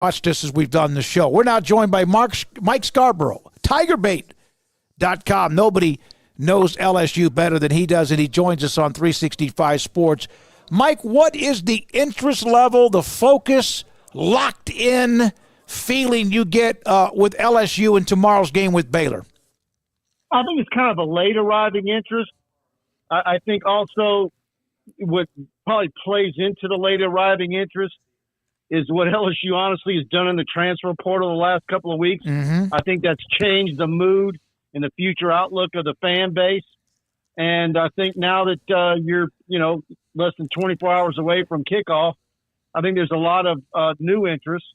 watched us as we've done the show. We're now joined by Mike Scarborough, TigerBait.com. Nobody knows LSU better than he does, and he joins us on 365 Sports. Mike, what is the interest level, the focus, locked in feeling you get with LSU in tomorrow's game with Baylor? I think it's kind of a late arriving interest. I think also what probably plays into the late arriving interest is what LSU honestly has done in the transfer portal the last couple of weeks. Mm-hmm. I think that's changed the mood and the future outlook of the fan base. And I think now that you're, less than 24 hours away from kickoff, I think there's a lot of new interest.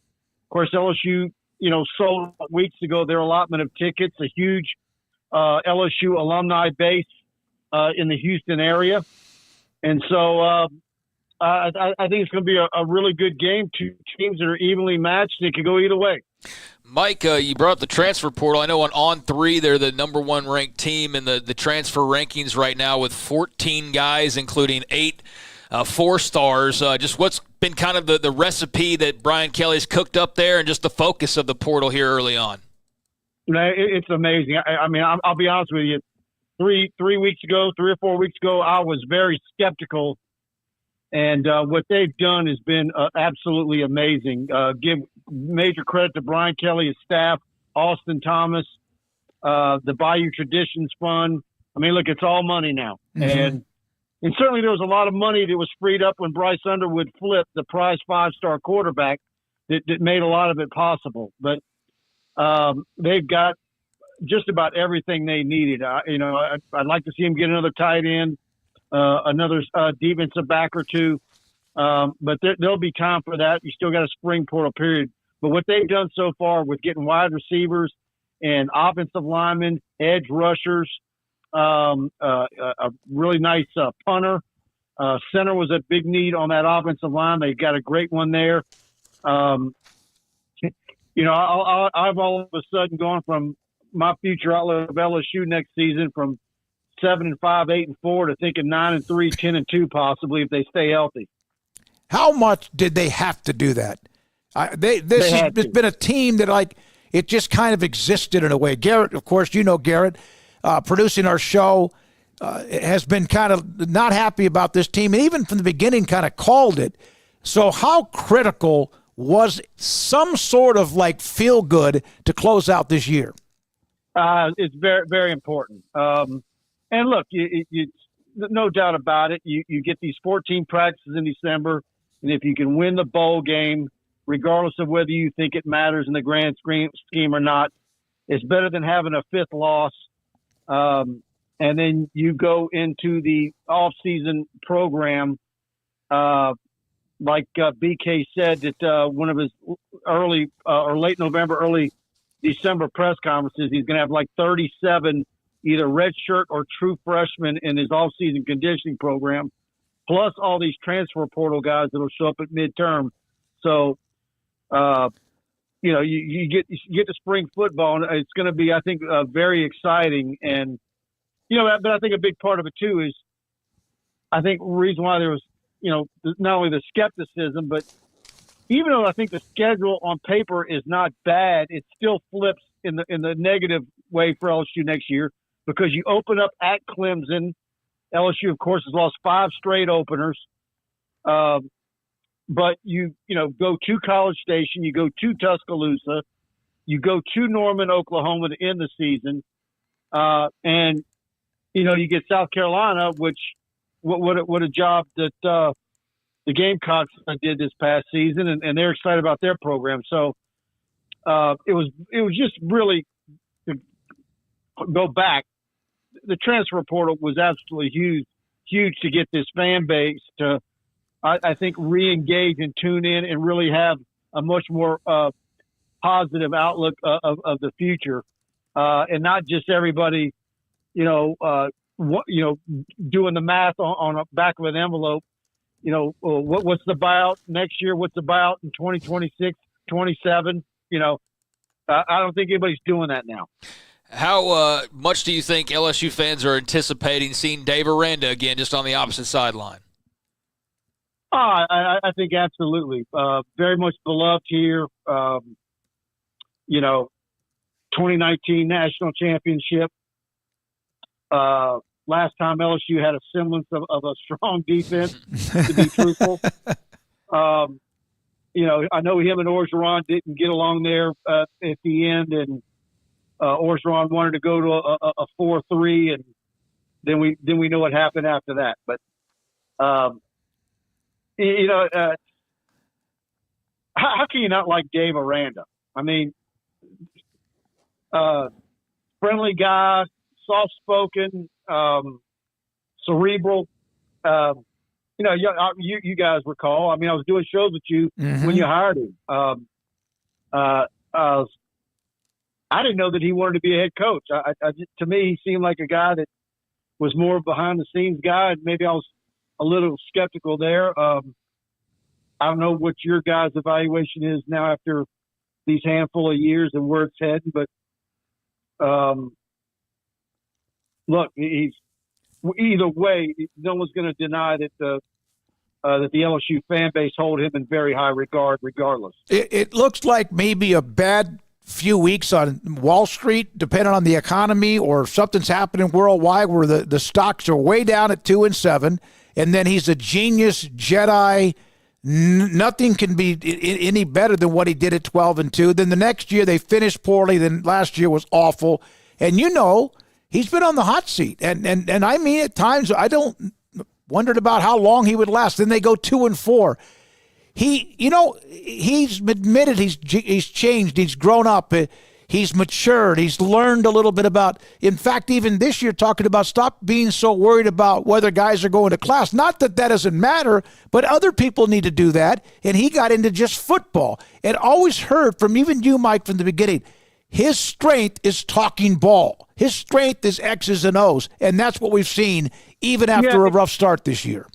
Of course, LSU, sold weeks ago their allotment of tickets, a huge LSU alumni base in the Houston area. And so I think it's going to be a really good game. Two teams that are evenly matched. It could go either way. Mike, you brought up the transfer portal. I know on 3, they're the number 1 ranked team in the transfer rankings right now with 14 guys, including 8 4-stars. Just what's been kind of the recipe that Brian Kelly's cooked up there and just the focus of the portal here early on? It's amazing. I mean, I'll be honest with you. 3 weeks ago, 3 or 4 weeks ago, I was very skeptical. And what they've done has been absolutely amazing. Give major credit to Brian Kelly, his staff, Austin Thomas, the Bayou Traditions Fund. I mean, look, it's all money now. Mm-hmm. And certainly there was a lot of money that was freed up when Bryce Underwood flipped the prize 5-star quarterback that made a lot of it possible. But they've got just about everything they needed. I'd like to see him get another tight end. Another defensive back or two. But there'll be time for that. You still got a spring portal period. But what they've done so far with getting wide receivers and offensive linemen, edge rushers, a really nice punter. Center was a big need on that offensive line. They got a great one there. I've all of a sudden gone from my future outlook of LSU next season from 7-5, 8-4 to thinking 9-3, 10-2 possibly if they stay healthy. How much did they have to do that? This has been a team that it just kind of existed in a way. Garrett, of course, Garrett, producing our show, has been kind of not happy about this team, and even from the beginning kind of called it. So how critical was some sort of feel good to close out this year? It's very, very important. And look, no doubt about it. You get these 14 practices in December, and if you can win the bowl game, regardless of whether you think it matters in the grand scheme or not, it's better than having a 5th loss. And then you go into the off-season program, like BK said, that one of his early or late November, early December press conferences, he's going to have 37 either redshirt or true freshmen in his off-season conditioning program, plus all these transfer portal guys that will show up at midterm. So, you get to spring football, and it's going to be, I think, very exciting. And, but I think a big part of it, too, is I think the reason why there was, not only the skepticism, but even though I think the schedule on paper is not bad, it still flips in the negative way for LSU next year. Because you open up at Clemson. LSU, of course, has lost 5 straight openers. But you go to College Station, you go to Tuscaloosa, you go to Norman, Oklahoma to end the season. And you get South Carolina, which what a job that the Gamecocks did this past season, and they're excited about their program. So it was just really to go back. The transfer portal was absolutely huge to get this fan base to, I think, re-engage and tune in and really have a much more positive outlook of the future, and not just everybody, doing the math on the back of an envelope. What's the buyout next year? What's the buyout in 2026, 27? I don't think anybody's doing that now. How much do you think LSU fans are anticipating seeing Dave Aranda again just on the opposite sideline? I think absolutely. Very much beloved here. 2019 national championship. Last time LSU had a semblance of a strong defense, to be truthful. I know him and Orgeron didn't get along there at the end, and Orgeron wanted to go to a 4-3, and then we know what happened after that. But how can you not like Dave Aranda? I mean, friendly guy, soft-spoken, cerebral. You guys recall. I mean, I was doing shows with you when you hired him. I didn't know that he wanted to be a head coach. To me, he seemed like a guy that was more behind-the-scenes guy, and maybe I was a little skeptical there. I don't know what your guys' evaluation is now after these handful of years and where it's heading, but look, he's either way. No one's going to deny that the LSU fan base hold him in very high regard, regardless. It looks like maybe a bad few weeks on Wall Street, depending on the economy, or something's happening worldwide where the stocks are way down at 2 and 7, and then he's a genius Jedi. Nothing can be any better than what he did at 12 and 2. Then the next year they finished poorly. Then last year was awful. And he's been on the hot seat. And I mean, at times I wondered about how long he would last. Then they go 2 and 4. He's admitted he's changed. He's grown up. He's matured. He's learned a little bit about, in fact, even this year, talking about stop being so worried about whether guys are going to class. Not that doesn't matter, but other people need to do that. And he got into just football. And always heard from even you, Mike, from the beginning, his strength is talking ball. His strength is X's and O's. And that's what we've seen even after a rough start this year.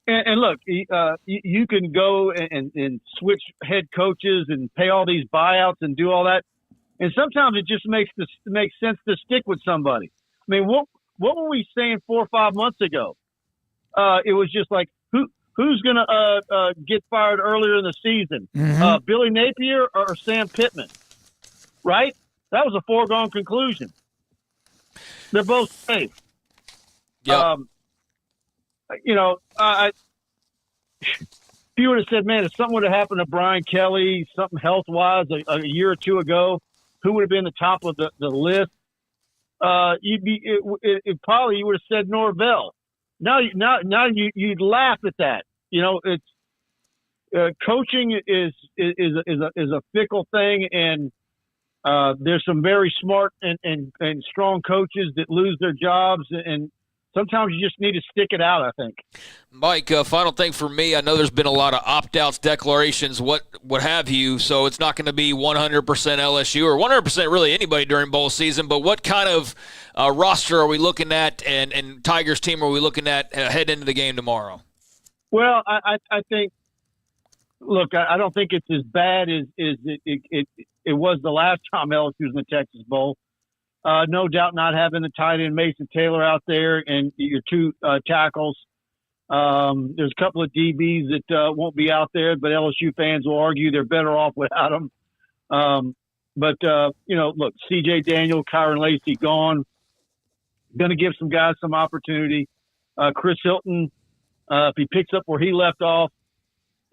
And look, you can go and switch head coaches and pay all these buyouts and do all that. And sometimes it just makes sense to stick with somebody. I mean, what were we saying 4 or 5 months ago? It was just like, who's going to get fired earlier in the season? Billy Napier or Sam Pittman? Right? That was a foregone conclusion. They're both safe. Yep. If you would have said, man, if something would have happened to Brian Kelly, something health-wise a year or two ago, who would have been the top of the list? You would have said Norvell. Now you'd laugh at that. It's coaching is a fickle thing, and there's some very smart and strong coaches that lose their jobs, and sometimes you just need to stick it out, I think. Mike, final thing for me. I know there's been a lot of opt-outs, declarations, what have you, so it's not going to be 100% LSU or 100% really anybody during bowl season, but what kind of roster are we looking at and Tigers team are we looking at head into the game tomorrow? Well, I think, look, I don't think it's as bad as it was the last time LSU was in the Texas Bowl. No doubt not having the tight end Mason Taylor out there and your two tackles. There's a couple of DBs that won't be out there, but LSU fans will argue they're better off without them. Look, C.J. Daniel, Kyron Lacey gone. Going to give some guys some opportunity. Chris Hilton, if he picks up where he left off,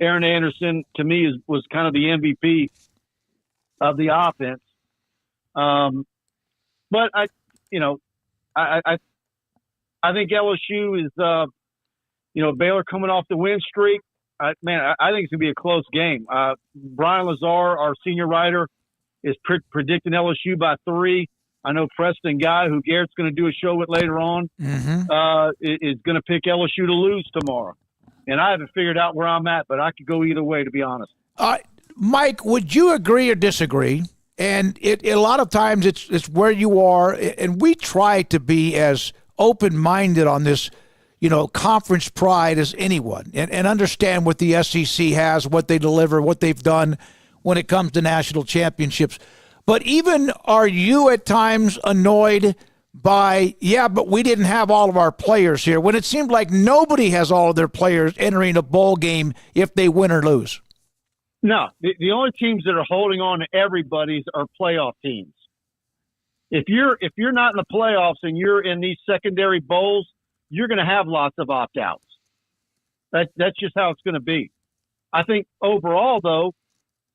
Aaron Anderson, to me, was kind of the MVP of the offense. But I think LSU is, Baylor coming off the win streak. I think it's going to be a close game. Brian Lazar, our senior writer, is predicting LSU by 3. I know Preston Guy, who Garrett's going to do a show with later on, is going to pick LSU to lose tomorrow. And I haven't figured out where I'm at, but I could go either way, to be honest. Mike, would you agree or disagree? And a lot of times it's where you are, and we try to be as open-minded on this, conference pride as anyone, and understand what the SEC has, what they deliver, what they've done when it comes to national championships. But even are you at times annoyed by, but we didn't have all of our players here, when it seemed like nobody has all of their players entering a bowl game if they win or lose. No, the only teams that are holding on to everybody's are playoff teams. If you're not in the playoffs and you're in these secondary bowls, you're going to have lots of opt-outs. That's just how it's going to be. I think overall, though,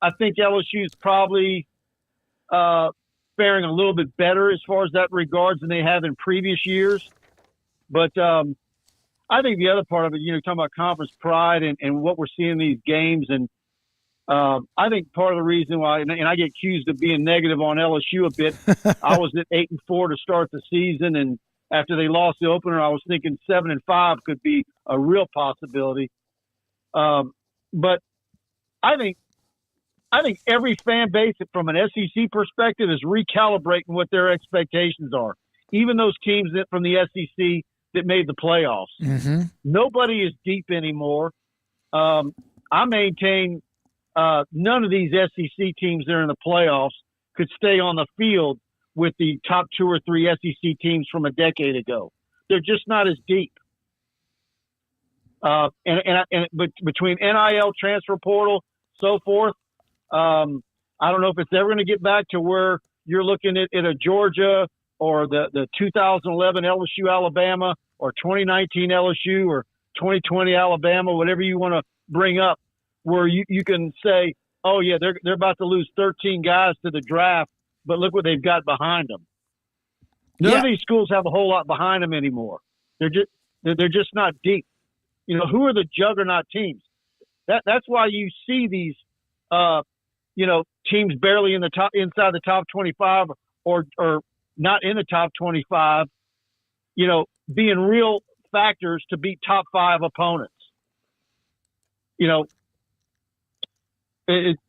I think LSU's probably faring a little bit better as far as that regards than they have in previous years. But I think the other part of it, talking about conference pride and what we're seeing in these games, and I think part of the reason why, and I get accused of being negative on LSU a bit, I was at 8-4 to start the season, and after they lost the opener, I was thinking 7-5 could be a real possibility. But I think every fan base from an SEC perspective is recalibrating what their expectations are. Even those teams from the SEC that made the playoffs. Mm-hmm. Nobody is deep anymore. I maintain none of these SEC teams that are in the playoffs could stay on the field with the top 2 or 3 SEC teams from a decade ago. They're just not as deep. But between NIL, transfer portal, so forth, I don't know if it's ever going to get back to where you're looking at a Georgia or the 2011 LSU Alabama or 2019 LSU or 2020 Alabama, whatever you want to bring up, where you can say, oh yeah, they're about to lose 13 guys to the draft, but look what they've got behind them. None of these schools have a whole lot behind them anymore. They're just not deep. Who are the juggernaut teams? That's why you see these teams barely inside the top 25 or not in the top 25, being real factors to beat top 5 opponents. It's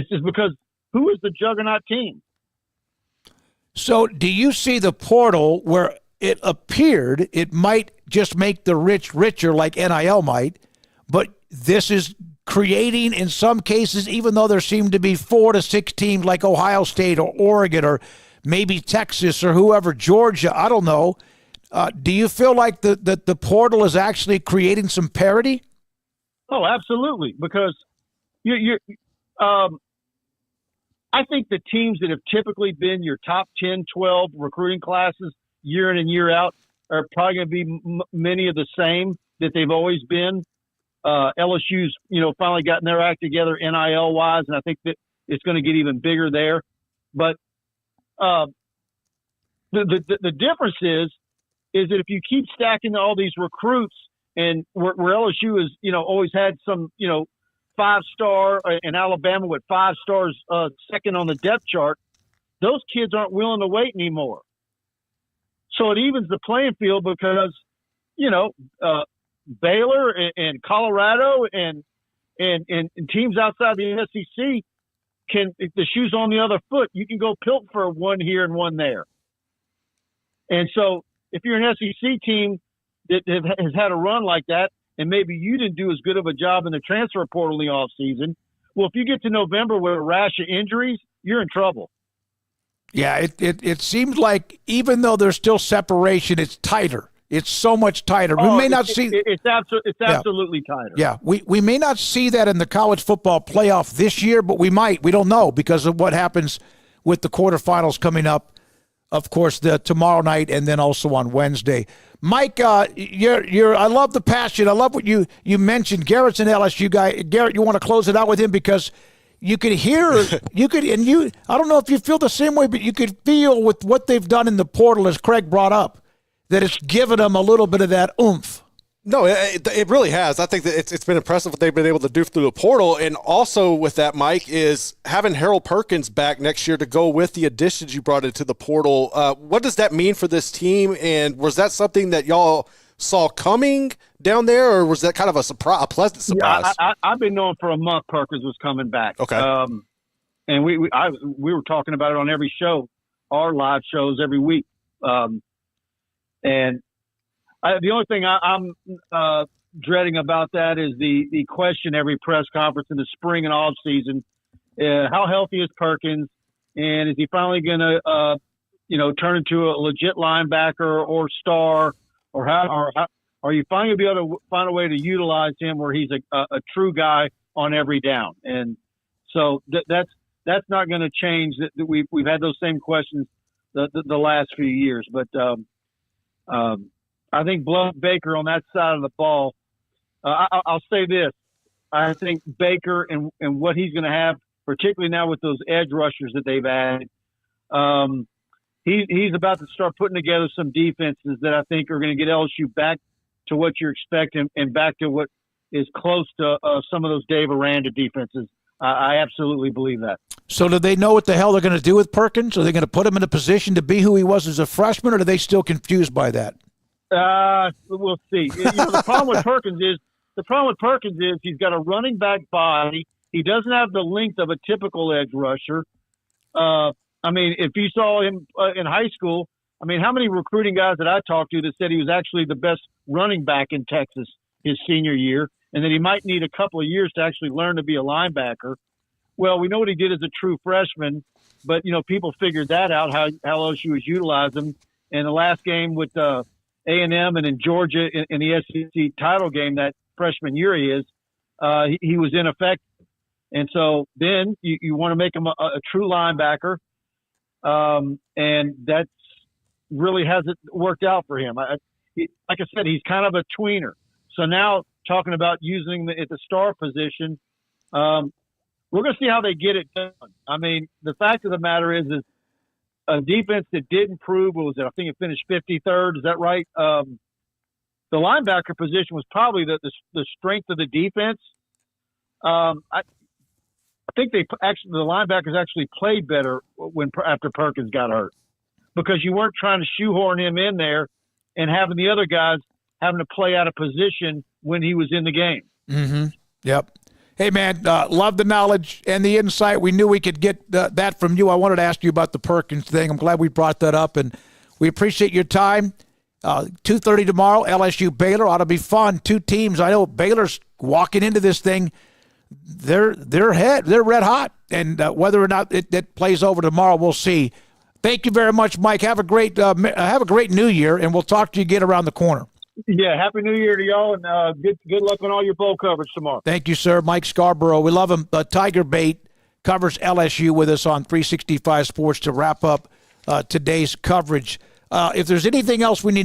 just because who is the juggernaut team? So do you see the portal where it appeared it might just make the rich richer like NIL might, but this is creating, in some cases, even though there seem to be 4 to 6 teams like Ohio State or Oregon or maybe Texas or whoever, Georgia, I don't know. Do you feel like the portal is actually creating some parity? Oh, absolutely. Because I think the teams that have typically been your top 10, 12 recruiting classes year in and year out are probably going to be many of the same that they've always been. LSU's, finally gotten their act together NIL wise, and I think that it's going to get even bigger there. But the difference is that if you keep stacking all these recruits, and where LSU has, always had some, 5-star, and Alabama with 5 stars second on the depth chart, those kids aren't willing to wait anymore. So it evens the playing field because, Baylor and Colorado and teams outside the SEC the shoe's on the other foot. You can go pilt for one here and one there. And so if you're an SEC team that has had a run like that, and maybe you didn't do as good of a job in the transfer portal in the offseason, well, if you get to November with a rash of injuries, you're in trouble. Yeah, it seems like even though there's still separation, it's tighter. It's so much tighter. We may not see. It's absolutely tighter. Yeah, we may not see that in the college football playoff this year, but we might. We don't know because of what happens with the quarterfinals coming up. Of course, tomorrow night and then also on Wednesday. Mike, I love the passion. I love what you mentioned. Garrett's an LSU guy. Garrett, you want to close it out with him because you could hear, I don't know if you feel the same way, but you could feel with what they've done in the portal, as Craig brought up, that it's given them a little bit of that oomph. No, it really has. I think that it's been impressive what they've been able to do through the portal. And also with that, Mike, is having Harold Perkins back next year to go with the additions you brought into the portal. What does that mean for this team? And was that something that y'all saw coming down there, or was that kind of a pleasant surprise? Yeah, I've been knowing for a month Perkins was coming back. Okay. And we were talking about it on every show, our live shows every week. And the only thing I'm dreading about that is the question every press conference in the spring and off season: how healthy is Perkins, and is he finally going to turn into a legit linebacker or star, or how are you finally going to be able to find a way to utilize him where he's a true guy on every down? And so that's not going to change. That we've had those same questions the last few years, but I think Baker on that side of the ball. I'll say this: I think Baker and what he's going to have, particularly now with those edge rushers that they've added. He's about to start putting together some defenses that I think are going to get LSU back to what you're expecting and back to what is close to some of those Dave Aranda defenses. I absolutely believe that. So do they know what the hell they're going to do with Perkins? Are they going to put him in a position to be who he was as a freshman, or are they still confused by that? We'll see. The problem with Perkins is he's got a running back body. He doesn't have the length of a typical edge rusher. I mean, if you saw him in high school, I mean, how many recruiting guys that I talked to that said he was actually the best running back in Texas his senior year, and that he might need a couple of years to actually learn to be a linebacker? Well, we know what he did as a true freshman, but, people figured that out, how LSU was utilizing him. In the last game with A&M and in Georgia in the SEC title game that freshman year he was ineffective. And so then you want to make him a true linebacker, and that's really hasn't worked out for him. Like I said, he's kind of a tweener. So now talking about using at the star position, we're going to see how they get it done. I mean, the fact of the matter is a defense that did improve. What was it? I think it finished 53rd. Is that right? The linebacker position was probably the strength of the defense. I think the linebackers actually played better after Perkins got hurt, because you weren't trying to shoehorn him in there and having the other guys having to play out of position when he was in the game. Mm-hmm. Yep. Hey, man, love the knowledge and the insight. We knew we could get that from you. I wanted to ask you about the Perkins thing. I'm glad we brought that up, and we appreciate your time. 2:30 tomorrow, LSU Baylor. Ought to be fun. Two teams. I know Baylor's walking into this thing. They're red hot, and whether or not it plays over tomorrow, we'll see. Thank you very much, Mike. Have a great New Year, and we'll talk to you again around the corner. Yeah, Happy New Year to y'all, and good luck on all your bowl coverage tomorrow. Thank you, sir. Mike Scarborough. We love him. Tiger Bait covers LSU with us on 365 Sports to wrap up today's coverage. If there's anything else we need